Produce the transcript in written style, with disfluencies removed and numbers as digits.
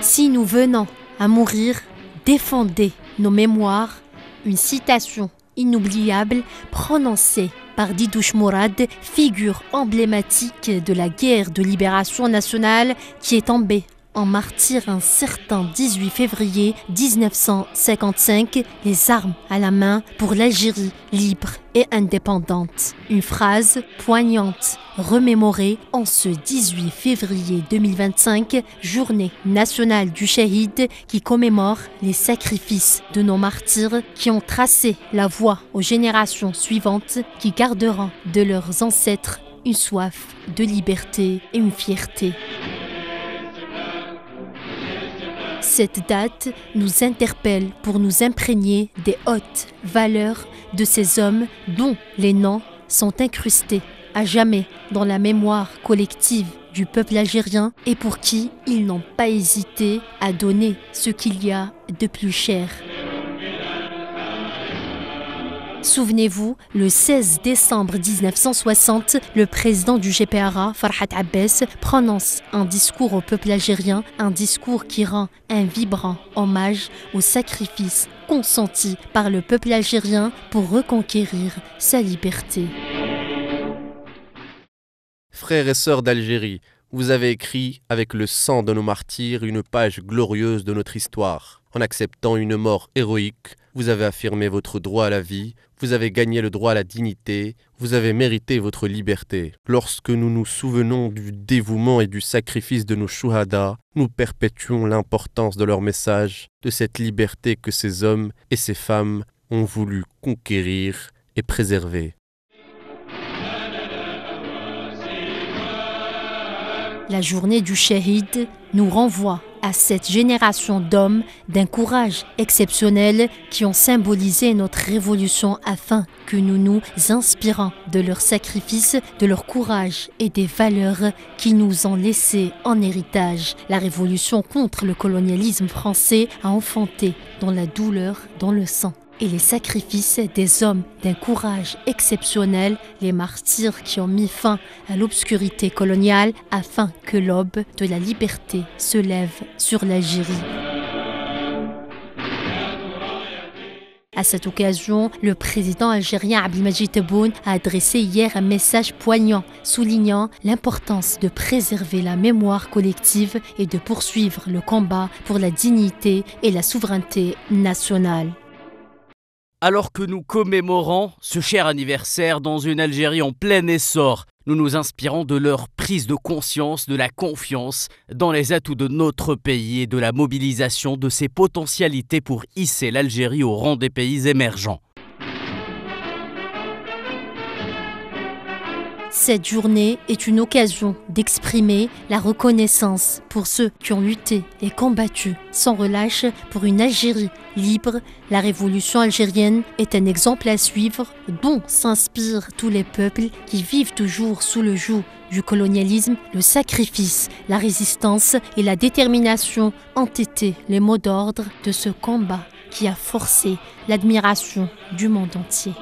Si nous venons à mourir, défendez nos mémoires. Une citation inoubliable prononcée par Didouche Mourad, figure emblématique de la guerre de libération nationale qui est tombée en martyr un certain 18 février 1955, les armes à la main pour l'Algérie libre et indépendante. Une phrase poignante, remémorée en ce 18 février 2025, journée nationale du Shahid qui commémore les sacrifices de nos martyrs qui ont tracé la voie aux générations suivantes qui garderont de leurs ancêtres une soif de liberté et une fierté. Cette date nous interpelle pour nous imprégner des hautes valeurs de ces hommes dont les noms sont incrustés à jamais dans la mémoire collective du peuple algérien et pour qui ils n'ont pas hésité à donner ce qu'il y a de plus cher. Souvenez-vous, le 16 décembre 1960, le président du GPRA, Farhat Abbas, prononce un discours au peuple algérien, un discours qui rend un vibrant hommage au sacrifice consenti par le peuple algérien pour reconquérir sa liberté. Frères et sœurs d'Algérie, vous avez écrit avec le sang de nos martyrs une page glorieuse de notre histoire. En acceptant une mort héroïque, vous avez affirmé votre droit à la vie, vous avez gagné le droit à la dignité, vous avez mérité votre liberté. Lorsque nous nous souvenons du dévouement et du sacrifice de nos chouhadas, nous perpétuons l'importance de leur message, de cette liberté que ces hommes et ces femmes ont voulu conquérir et préserver. La journée du Shahid nous renvoie à cette génération d'hommes d'un courage exceptionnel qui ont symbolisé notre révolution afin que nous nous inspirons de leur sacrifice, de leur courage et des valeurs qu'ils nous ont laissées en héritage. La révolution contre le colonialisme français a enfanté dans la douleur, dans le sang et les sacrifices des hommes d'un courage exceptionnel, les martyrs qui ont mis fin à l'obscurité coloniale afin que l'aube de la liberté se lève sur l'Algérie. À cette occasion, le président algérien Abdelmadjid Tebboune a adressé hier un message poignant, soulignant l'importance de préserver la mémoire collective et de poursuivre le combat pour la dignité et la souveraineté nationale. Alors que nous commémorons ce cher anniversaire dans une Algérie en plein essor, nous nous inspirons de leur prise de conscience, de la confiance dans les atouts de notre pays et de la mobilisation de ses potentialités pour hisser l'Algérie au rang des pays émergents. Cette journée est une occasion d'exprimer la reconnaissance pour ceux qui ont lutté et combattu sans relâche pour une Algérie libre. La révolution algérienne est un exemple à suivre dont s'inspirent tous les peuples qui vivent toujours sous le joug du colonialisme. Le sacrifice, la résistance et la détermination ont été les mots d'ordre de ce combat qui a forcé l'admiration du monde entier.